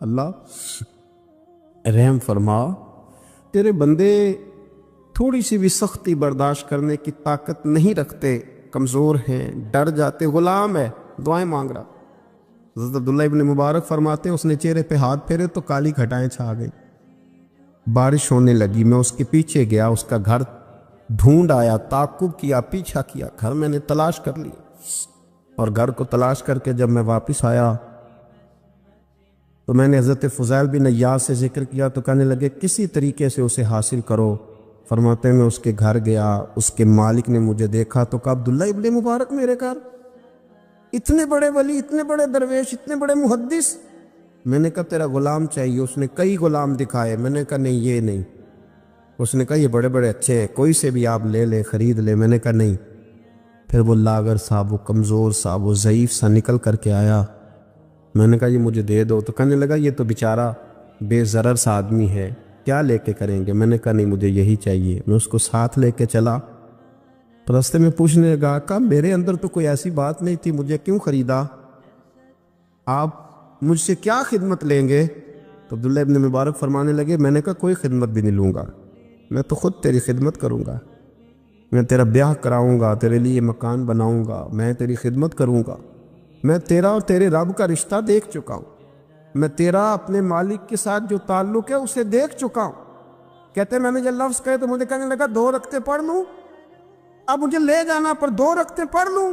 اللہ رحم فرما، تیرے بندے تھوڑی سی بھی سختی برداشت کرنے کی طاقت نہیں رکھتے، کمزور ہیں، ڈر جاتے، غلام ہے، دعائیں مانگ رہا۔ حضرت عبداللہ ابن مبارک فرماتے ہیں اس نے چہرے پہ ہاتھ پھیرے تو کالی گھٹائیں چھا گئی، بارش ہونے لگی، میں اس کے پیچھے گیا، اس کا گھر ڈھونڈ آیا، تعقب کیا، پیچھا کیا، گھر میں نے تلاش کر لی، اور گھر کو تلاش کر کے جب میں واپس آیا تو میں نے حضرت فضیل بن عیاض سے ذکر کیا تو کہنے لگے کسی طریقے سے اسے حاصل کرو۔ فرماتے ہیں میں اس کے گھر گیا، اس کے مالک نے مجھے دیکھا تو کہا عبداللہ ابن مبارک میرے گھر، اتنے بڑے ولی، اتنے بڑے درویش، اتنے بڑے محدث۔ میں نے کہا تیرا غلام چاہیے، اس نے کئی غلام دکھائے، میں نے کہا نہیں یہ نہیں، اس نے کہا یہ بڑے بڑے اچھے ہیں، کوئی سے بھی آپ لے لیں، خرید لیں، میں نے کہا نہیں۔ پھر وہ لاغر صاحب، وہ کمزور صاحب، وہ ضعیف سا نکل کر کے آیا، میں نے کہا یہ مجھے دے دو، تو کہنے لگا یہ تو بیچارہ بے ضرر سا آدمی ہے، کیا لے کے کریں گے؟ میں نے کہا نہیں مجھے یہی چاہیے۔ میں اس کو ساتھ لے کے چلا، تو راستے میں پوچھنے لگا کہ میرے اندر تو کوئی ایسی بات نہیں تھی، مجھے کیوں خریدا؟ آپ مجھ سے کیا خدمت لیں گے؟ تو عبداللہ ابن مبارک فرمانے لگے میں نے کہا کوئی خدمت بھی نہیں لوں گا، میں تو خود تیری خدمت کروں گا، میں تیرا بیاہ کراؤں گا، تیرے لیے مکان بناؤں گا، میں تیری خدمت کروں گا، میں تیرا اور تیرے رب کا رشتہ دیکھ چکا ہوں، میں تیرا اپنے مالک کے ساتھ جو تعلق ہے اسے دیکھ چکا ہوں۔ کہتے میں نے جب لفظ کہے تو مجھے کہنے لگا 2 رکعتیں پڑھ لوں، اب مجھے لے جانا پر 2 رکعتیں پڑھ لوں؟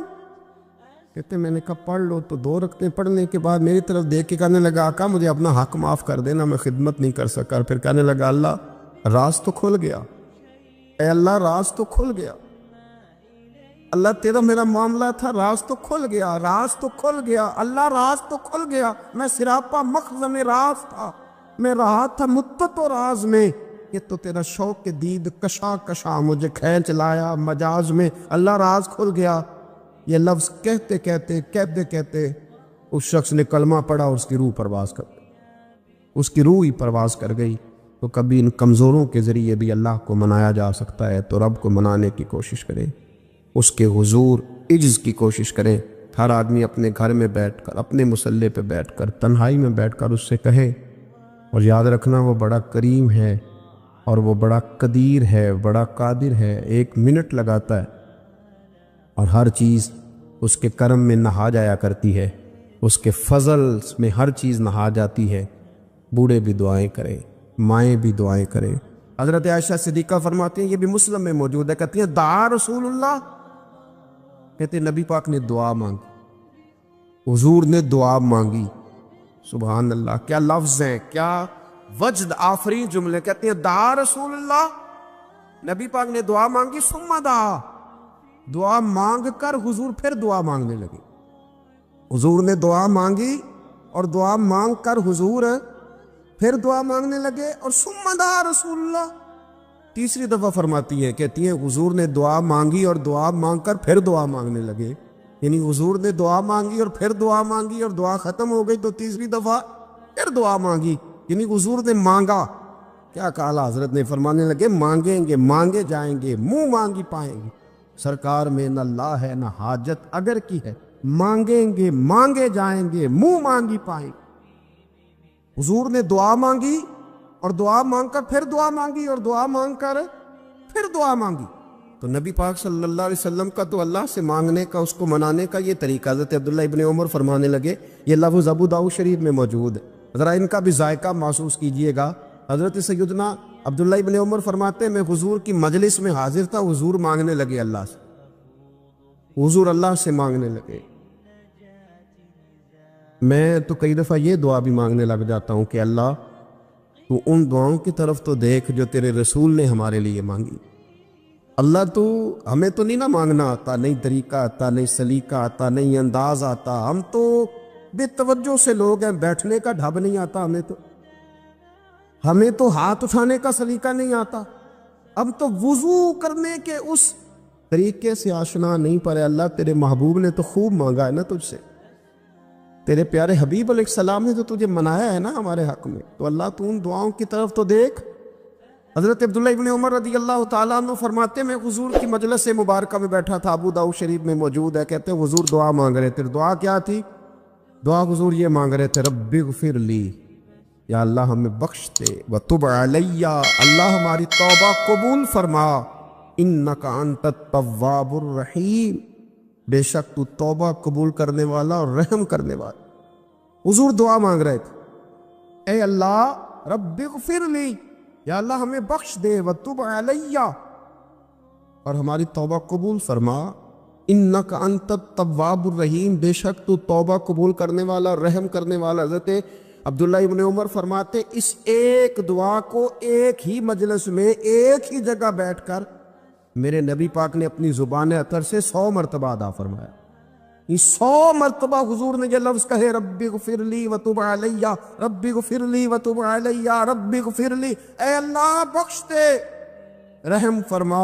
کہتے میں نے کہا پڑھ لو، تو 2 رکعتیں پڑھنے کے بعد میری طرف دیکھ کے کہنے لگا آقا مجھے اپنا حق معاف کر دینا، میں خدمت نہیں کر سکا۔ پھر کہنے لگا اللہ راز تو کھل گیا، اے اللہ راز تو کھل گیا، اللہ تیرا میرا معاملہ تھا، راز تو کھل گیا، راز تو کھل گیا، اللہ راز تو کھل گیا، میں سراپا مخزن راز تھا، میں رہا تھا مدت و راز میں، یہ تو تیرا شوق دید کشا کشا مجھے کھینچ لایا مجاز میں، اللہ راز کھل گیا۔ یہ لفظ کہتے کہتے کہتے کہتے اس شخص نے کلمہ پڑھا اور اس کی روح پرواز کر گئی، اس کی روح ہی پرواز کر گئی۔ تو کبھی ان کمزوروں کے ذریعے بھی اللہ کو منایا جا سکتا ہے، تو رب کو منانے کی کوشش کریں، اس کے حضور عجز کی کوشش کریں۔ ہر آدمی اپنے گھر میں بیٹھ کر، اپنے مصلے پہ بیٹھ کر، تنہائی میں بیٹھ کر اس سے کہے، اور یاد رکھنا وہ بڑا کریم ہے اور وہ بڑا قدیر ہے، بڑا قادر ہے، 1 منٹ لگاتا ہے اور ہر چیز اس کے کرم میں نہا جایا کرتی ہے، اس کے فضل میں ہر چیز نہا جاتی ہے۔ بوڑھے بھی دعائیں کریں، مائیں بھی دعائیں کریں۔ حضرت عائشہ صدیقہ فرماتی ہیں، یہ بھی مسلم میں موجود ہے، کہتی ہیں دعا رسول اللہ، کہتے ہیں نبی پاک نے دعا مانگی، حضور نے دعا مانگی۔ سبحان اللہ، کیا لفظ ہیں، کیا وجد آفرین جملے۔ کہتے ہیں دعا رسول اللہ، نبی پاک نے دعا مانگی، ثم دعا، دعا مانگ کر حضور پھر دعا مانگنے لگے۔ حضور نے دعا مانگی اور دعا مانگ کر حضور پھر دعا مانگنے لگے، اور ثم دعا رسول اللہ، تیسری دفعہ فرماتی ہیں، کہتی ہیں حضور نے دعا مانگی اور دعا مانگ کر پھر دعا مانگنے لگے، یعنی حضور نے دعا مانگی اور پھر دعا مانگی اور دعا ختم ہو گئی تو تیسری دفعہ پھر دعا مانگی، یعنی حضور نے مانگا۔ کیا کہا حضرت نے؟ فرمانے لگے مانگیں گے مانگے جائیں گے، منہ مانگی پائیں گے، سرکار میں نہ لا ہے نہ حاجت اگر کی ہے، مانگیں گے مانگے جائیں گے، منہ مانگی پائیں گے۔ حضور نے دعا مانگی اور دعا مانگ کر پھر دعا مانگی اور دعا مانگ کر پھر دعا مانگی۔ تو نبی پاک صلی اللہ علیہ وسلم کا تو اللہ سے مانگنے کا، اس کو منانے کا یہ طریقہ۔ حضرت عبداللہ ابن عمر فرمانے لگے، یہ لفظ ابو داؤد شریف میں موجود ہے، ذرا ان کا بھی ذائقہ محسوس کیجئے گا۔ حضرت سیدنا عبداللہ ابن عمر فرماتے ہیں میں حضور کی مجلس میں حاضر تھا، حضور مانگنے لگے اللہ سے، حضور اللہ سے مانگنے لگے۔ میں تو کئی دفعہ یہ دعا بھی مانگنے لگ جاتا ہوں کہ اللہ تو ان دعاؤں کی طرف تو دیکھ جو تیرے رسول نے ہمارے لیے مانگی۔ اللہ تو ہمیں تو نہیں نہ مانگنا آتا، نہیں طریقہ آتا، نہیں سلیقہ آتا، نہیں انداز آتا، ہم تو بے توجہ سے لوگ ہیں، بیٹھنے کا ڈھب نہیں آتا ہمیں تو ہاتھ اٹھانے کا سلیقہ نہیں آتا، اب تو وضو کرنے کے اس طریقے سے آشنا نہیں پڑے۔ اللہ تیرے محبوب نے تو خوب مانگا ہے نا تجھ سے، تیرے پیارے حبیب علیہ السلام نے تو تجھے منایا ہے نا ہمارے حق میں، تو اللہ تو ان دعاؤں کی طرف تو دیکھ۔ حضرت عبداللہ ابن عمر رضی اللہ تعالیٰ عنہ فرماتے میں حضور کی مجلس مبارکہ میں بیٹھا تھا، ابو داؤد شریف میں موجود ہے، کہتے ہیں حضور دعا مانگ رہے تھے۔ دعا کیا تھی؟ دعا حضور یہ مانگ رہے تھے، رب اغفر لی، یا اللہ ہمیں بخش دے، وتب علیہ، اللہ ہماری توبہ قبول فرما، انک انت التواب الرحیم، بے شک تو توبہ قبول کرنے والا اور رحم کرنے والا۔ حضور دعا مانگ رہے تھے، اے اللہ رب اغفر لی، یا اللہ ہمیں بخش دے، وتب علیہ، اور ہماری توبہ قبول فرما، انک انت التواب الرحیم، بے شک تو توبہ قبول کرنے والا اور رحم کرنے والا۔ حضرت عبداللہ ابن عمر فرماتے اس ایک دعا کو ایک ہی مجلس میں ایک ہی جگہ بیٹھ کر میرے نبی پاک نے اپنی زبان اطہر سے 100 مرتبہ ادا فرمایا۔ یہ 100 مرتبہ حضور نے یہ لفظ کہے، رب اغفر لی وتب علیہ، رب اغفر لی وتب علیہ، رب اغفر لی، اے اللہ بخش دے، رحم فرما،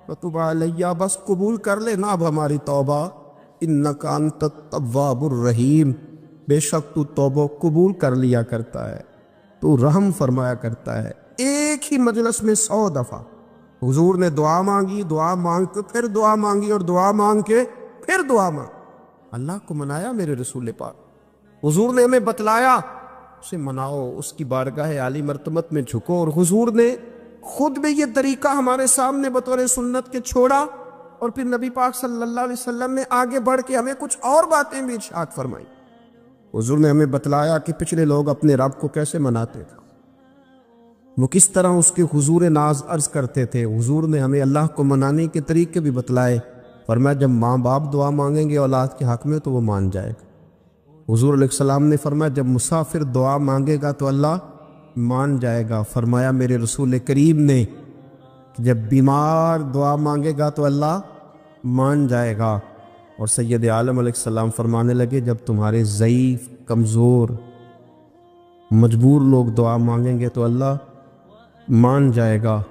وتب علیہ، بس قبول کر لے نا اب ہماری توبہ، انک انت التواب الرحیم، بے شک تو توبہ قبول کر لیا کرتا ہے، تو رحم فرمایا کرتا ہے۔ ایک ہی مجلس میں 100 دفعہ حضور نے دعا مانگی، دعا مانگ کے پھر دعا مانگی، اور دعا مانگ کے پھر دعا مانگ، اللہ کو منایا میرے رسول پاک۔ حضور نے ہمیں بتلایا اسے مناؤ، اس کی بارگاہ عالی مرتبت میں جھکو، اور حضور نے خود بھی یہ طریقہ ہمارے سامنے بطور سنت کے چھوڑا، اور پھر نبی پاک صلی اللہ علیہ وسلم نے آگے بڑھ کے ہمیں کچھ اور باتیں بھی ارشاد فرمائی۔ حضور نے ہمیں بتلایا کہ پچھلے لوگ اپنے رب کو کیسے مناتے تھے، وہ کس طرح اس کے حضور ناز عرض کرتے تھے۔ حضور نے ہمیں اللہ کو منانے کے طریقے بھی بتلائے، فرمایا جب ماں باپ دعا مانگیں گے اولاد کے حق میں تو وہ مان جائے گا۔ حضور علیہ السلام نے فرمایا جب مسافر دعا مانگے گا تو اللہ مان جائے گا۔ فرمایا میرے رسول کریم نے کہ جب بیمار دعا مانگے گا تو اللہ مان جائے گا۔ اور سید عالم علیہ السلام فرمانے لگے جب تمہارے ضعیف، کمزور، مجبور لوگ دعا مانگیں گے تو اللہ مان جائے گا۔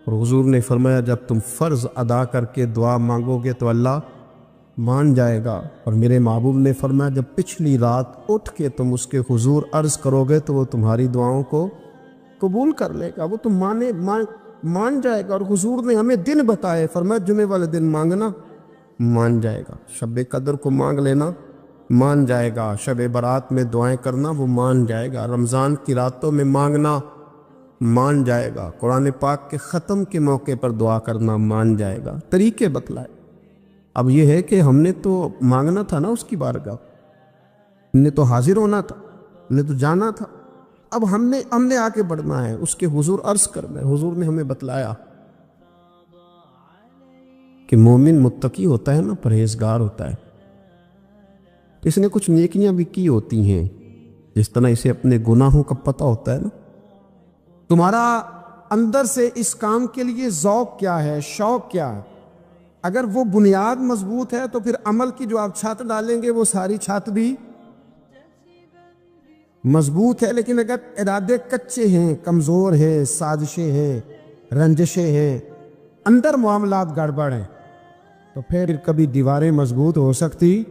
اور حضور نے فرمایا جب تم فرض ادا کر کے دعا مانگو گے تو اللہ مان جائے گا۔ اور میرے محبوب نے فرمایا جب پچھلی رات اٹھ کے تم اس کے حضور عرض کرو گے تو وہ تمہاری دعاؤں کو قبول کر لے گا، وہ تم مان جائے گا۔ اور حضور نے ہمیں دن بتائے، فرمایا جمعے والے دن مانگنا مان جائے گا، شب قدر کو مانگ لینا مان جائے گا، شب برات میں دعائیں کرنا وہ مان جائے گا، رمضان کی راتوں میں مانگنا مان جائے گا، قرآن پاک کے ختم کے موقع پر دعا کرنا مان جائے گا۔ طریقے بتلائے۔ اب یہ ہے کہ ہم نے تو مانگنا تھا نا اس کی بارگاہ، ہم نے تو حاضر ہونا تھا، ہم نے تو جانا تھا، اب ہم نے آگے بڑھنا ہے، اس کے حضور عرض کرنا ہے۔ حضور نے ہمیں بتلایا کہ مومن متقی ہوتا ہے نا، پرہیزگار ہوتا ہے، اس نے کچھ نیکیاں بھی کی ہوتی ہیں، جس طرح اسے اپنے گناہوں کا پتہ ہوتا ہے نا۔ تمہارا اندر سے اس کام کے لیے ذوق کیا ہے، شوق کیا ہے؟ اگر وہ بنیاد مضبوط ہے تو پھر عمل کی جو آپ چھت ڈالیں گے وہ ساری چھت بھی مضبوط ہے، لیکن اگر ارادے کچے ہیں، کمزور ہیں، سازشیں ہیں، رنجشیں ہیں، اندر معاملات گڑبڑ ہیں، تو پھر کبھی دیواریں مضبوط ہو سکتی،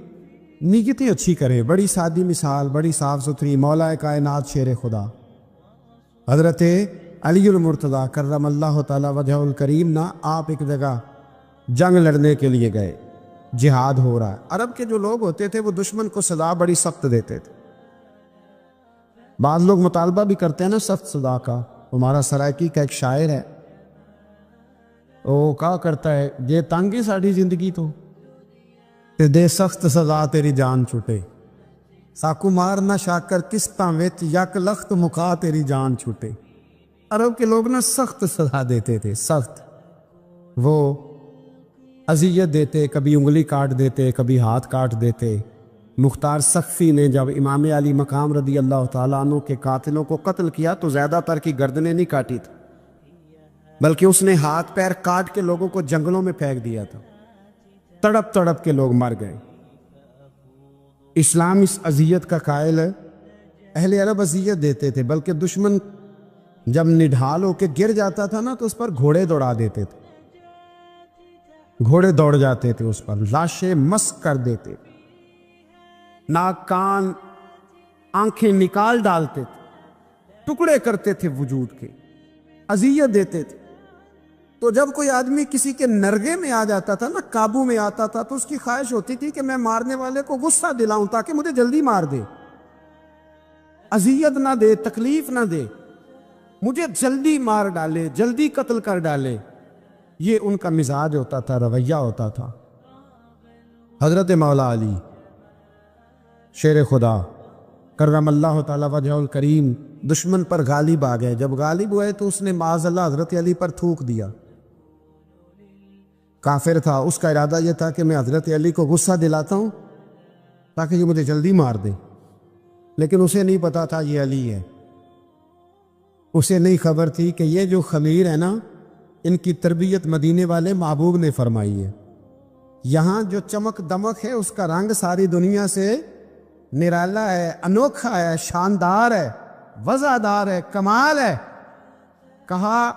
نیتی اچھی کرے۔ بڑی سادی مثال، بڑی صاف ستھری، مولا کائنات شیر خدا حضرت علی المرتضیٰ کرم اللہ تعالی وجہ الکریم نا، آپ ایک جگہ جنگ لڑنے کے لیے گئے، جہاد ہو رہا ہے۔ عرب کے جو لوگ ہوتے تھے وہ دشمن کو سزا بڑی سخت دیتے تھے، بعض لوگ مطالبہ بھی کرتے ہیں نا سخت سزا کا۔ ہمارا سرائکی کا ایک شاعر ہے، وہ کہا کرتا ہے یہ تانگی ساڑھی زندگی تو تے دے سخت سزا تیری جان چھوٹے، ساکو مار نہ شاکر قسطاں وچ یک لخت مکا تیری جان چھوٹے۔ عرب کے لوگ نا سخت سزا دیتے تھے، سخت، وہ اذیت دیتے، کبھی انگلی کاٹ دیتے، کبھی ہاتھ کاٹ دیتے۔ مختار سقفی نے جب امام علی مقام رضی اللہ تعالیٰ عنہ کے قاتلوں کو قتل کیا تو زیادہ تر کی گردنیں نہیں کاٹی تھی، بلکہ اس نے ہاتھ پیر کاٹ کے لوگوں کو جنگلوں میں پھینک دیا تھا، تڑپ تڑپ کے لوگ مر گئے۔ اسلام اس اذیت کا قائل ہے۔ اہل عرب اذیت دیتے تھے، بلکہ دشمن جب نڈھال ہو کے گر جاتا تھا نا تو اس پر گھوڑے دوڑا دیتے تھے، گھوڑے دوڑ جاتے تھے اس پر، لاشیں مسک کر دیتے، ناک کان آنکھیں نکال ڈالتے تھے، ٹکڑے کرتے تھے وجود کے، اذیت دیتے تھے۔ تو جب کوئی آدمی کسی کے نرگے میں آ جاتا تھا نا، قابو میں آتا تھا، تو اس کی خواہش ہوتی تھی کہ میں مارنے والے کو غصہ دلاؤں تاکہ مجھے جلدی مار دے۔ اذیت نہ دے، تکلیف نہ دے، مجھے جلدی مار ڈالے، جلدی قتل کر ڈالے، یہ ان کا مزاج ہوتا تھا، رویہ ہوتا تھا۔ حضرت مولا علی شیر خدا کرم اللہ تعالی وجہ الکریم دشمن پر غالب آ گئے۔ جب غالب ہوئے تو اس نے معاذ اللہ حضرت علی پر تھوک دیا۔ کافر تھا، اس کا ارادہ یہ تھا کہ میں حضرت علی کو غصہ دلاتا ہوں تاکہ یہ مجھے جلدی مار دے، لیکن اسے نہیں پتا تھا یہ علی ہے۔ اسے نہیں خبر تھی کہ یہ جو خمیر ہے نا، ان کی تربیت مدینے والے محبوب نے فرمائی ہے۔ یہاں جو چمک دمک ہے اس کا رنگ ساری دنیا سے نرالا ہے، انوکھا ہے، شاندار ہے، وزادار ہے، کمال ہے۔ کہا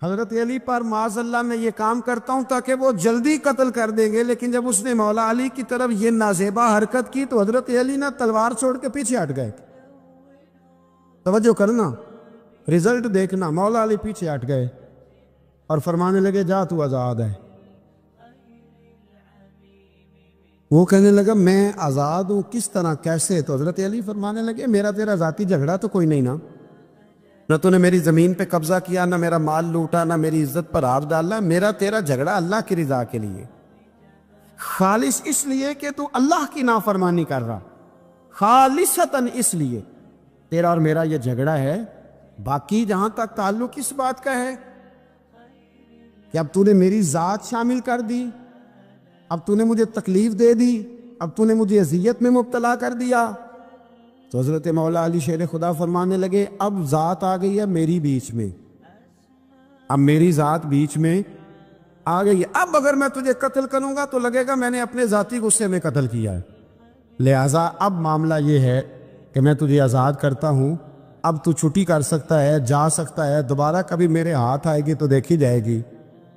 حضرت علی پر معاذ اللہ میں یہ کام کرتا ہوں تاکہ وہ جلدی قتل کر دیں گے، لیکن جب اس نے مولا علی کی طرف یہ نازیبا حرکت کی تو حضرت علی نے تلوار چھوڑ کے پیچھے ہٹ گئے۔ توجہ کرنا، رزلٹ دیکھنا، مولا علی پیچھے ہٹ گئے اور فرمانے لگے جا تو آزاد ہے۔ وہ کہنے لگا میں آزاد ہوں، کس طرح، کیسے؟ تو حضرت علی فرمانے لگے میرا تیرا ذاتی جھگڑا تو کوئی نہیں نا، نہ تو نے میری زمین پہ قبضہ کیا، نہ میرا مال لوٹا، نہ میری عزت پر ہاتھ ڈالا، میرا تیرا جھگڑا اللہ کی رضا کے لیے، خالص اس لیے کہ تو اللہ کی نافرمانی کر رہا، خالصتاً اس لیے تیرا اور میرا یہ جھگڑا ہے۔ باقی جہاں تک تعلق اس بات کا ہے کہ اب تو نے میری ذات شامل کر دی، اب تو نے مجھے تکلیف دے دی، اب تو نے مجھے اذیت میں مبتلا کر دیا، تو حضرت مولا علی شیر خدا فرمانے لگے اب ذات آ گئی ہے میری بیچ میں، اب میری ذات بیچ میں آ گئی ہے، اب اگر میں تجھے قتل کروں گا تو لگے گا میں نے اپنے ذاتی غصے میں قتل کیا ہے، لہٰذا اب معاملہ یہ ہے کہ میں تجھے آزاد کرتا ہوں، اب تو چھٹی کر سکتا ہے، جا سکتا ہے، دوبارہ کبھی میرے ہاتھ آئے گی تو دیکھی جائے گی۔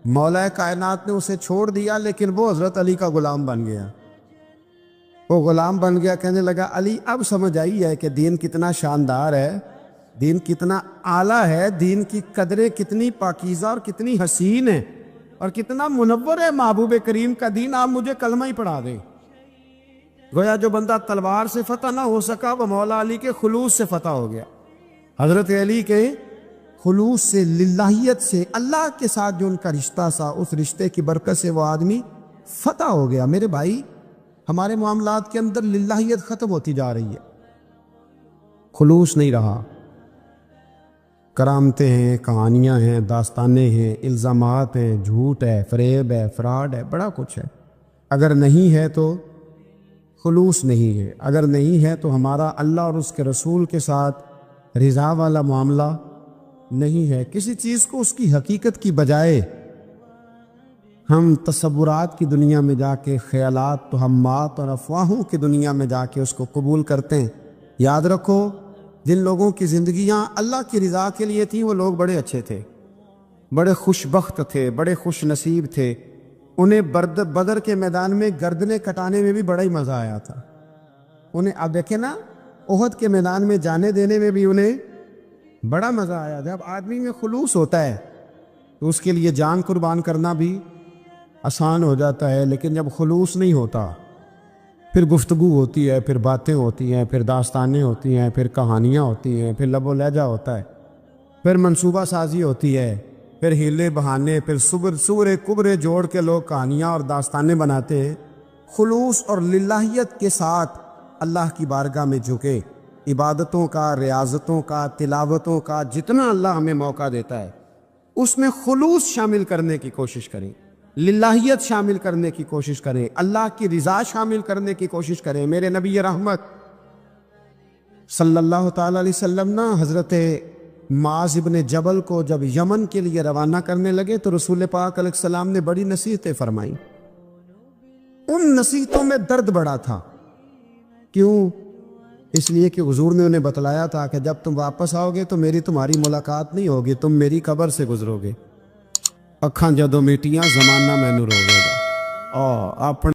مولا کائنات نے اسے چھوڑ دیا، لیکن وہ حضرت علی کا غلام بن گیا، وہ غلام بن گیا۔ کہنے لگا علی اب سمجھ آئی ہے کہ دین کتنا شاندار ہے، دین کتنا اعلیٰ ہے، دین کی قدریں کتنی پاکیزہ اور کتنی حسین ہے اور کتنا منور ہے محبوب کریم کا دین، آپ مجھے کلمہ ہی پڑھا دیں۔ گویا جو بندہ تلوار سے فتح نہ ہو سکا وہ مولا علی کے خلوص سے فتح ہو گیا۔ حضرت علی کے خلوص سے، للہیت سے، اللہ کے ساتھ جو ان کا رشتہ تھا، اس رشتے کی برکت سے وہ آدمی فتح ہو گیا۔ میرے بھائی، ہمارے معاملات کے اندر للہیت ختم ہوتی جا رہی ہے، خلوص نہیں رہا، کرامتیں ہیں، کہانیاں ہیں، داستانیں ہیں، الزامات ہیں، جھوٹ ہے، فریب ہے، فراڈ ہے، بڑا کچھ ہے۔ اگر نہیں ہے تو خلوص نہیں ہے، اگر نہیں ہے تو ہمارا اللہ اور اس کے رسول کے ساتھ رضا والا معاملہ نہیں ہے۔ کسی چیز کو اس کی حقیقت کی بجائے ہم تصورات کی دنیا میں جا کے، خیالات، توہمات اور افواہوں کی دنیا میں جا کے اس کو قبول کرتے ہیں۔ یاد رکھو، جن لوگوں کی زندگیاں اللہ کی رضا کے لیے تھیں وہ لوگ بڑے اچھے تھے، بڑے خوش بخت تھے، بڑے خوش نصیب تھے۔ انہیں بدر کے میدان میں گردنیں کٹانے میں بھی بڑا ہی مزہ آیا تھا انہیں۔ اب دیکھیں نا، احد کے میدان میں جانے دینے میں بھی انہیں بڑا مزہ آیا۔ جب آدمی میں خلوص ہوتا ہے تو اس کے لیے جان قربان کرنا بھی آسان ہو جاتا ہے، لیکن جب خلوص نہیں ہوتا پھر گفتگو ہوتی ہے، پھر باتیں ہوتی ہیں، پھر داستانیں ہوتی ہیں، پھر کہانیاں ہوتی ہیں، پھر لب و لہجہ ہوتا ہے، پھر منصوبہ سازی ہوتی ہے، پھر ہیلے بہانے، پھر سورے کبرے جوڑ کے لوگ کہانیاں اور داستانیں بناتے ہیں۔ خلوص اور للہیت کے ساتھ اللہ کی بارگاہ میں جھکے، عبادتوں کا، ریاضتوں کا، تلاوتوں کا جتنا اللہ ہمیں موقع دیتا ہے اس میں خلوص شامل کرنے کی کوشش کریں، للہیت شامل کرنے کی کوشش کریں، اللہ کی رضا شامل کرنے کی کوشش کریں۔ میرے نبی رحمت صلی اللہ تعالی علیہ وسلم نا حضرت معاذ ابن جبل کو جب یمن کے لیے روانہ کرنے لگے تو رسول پاک علیہ السلام نے بڑی نصیحتیں فرمائیں۔ ان نصیحتوں میں درد بڑا تھا، کیوں؟ اس لیے کہ حضور نے انہیں بتلایا تھا کہ جب تم واپس آؤ گے تو میری تمہاری ملاقات نہیں ہوگی، تم میری قبر سے گزرو گے، اکھاں جدوں میٹیاں زمانہ مینوں روے گا۔ اپنے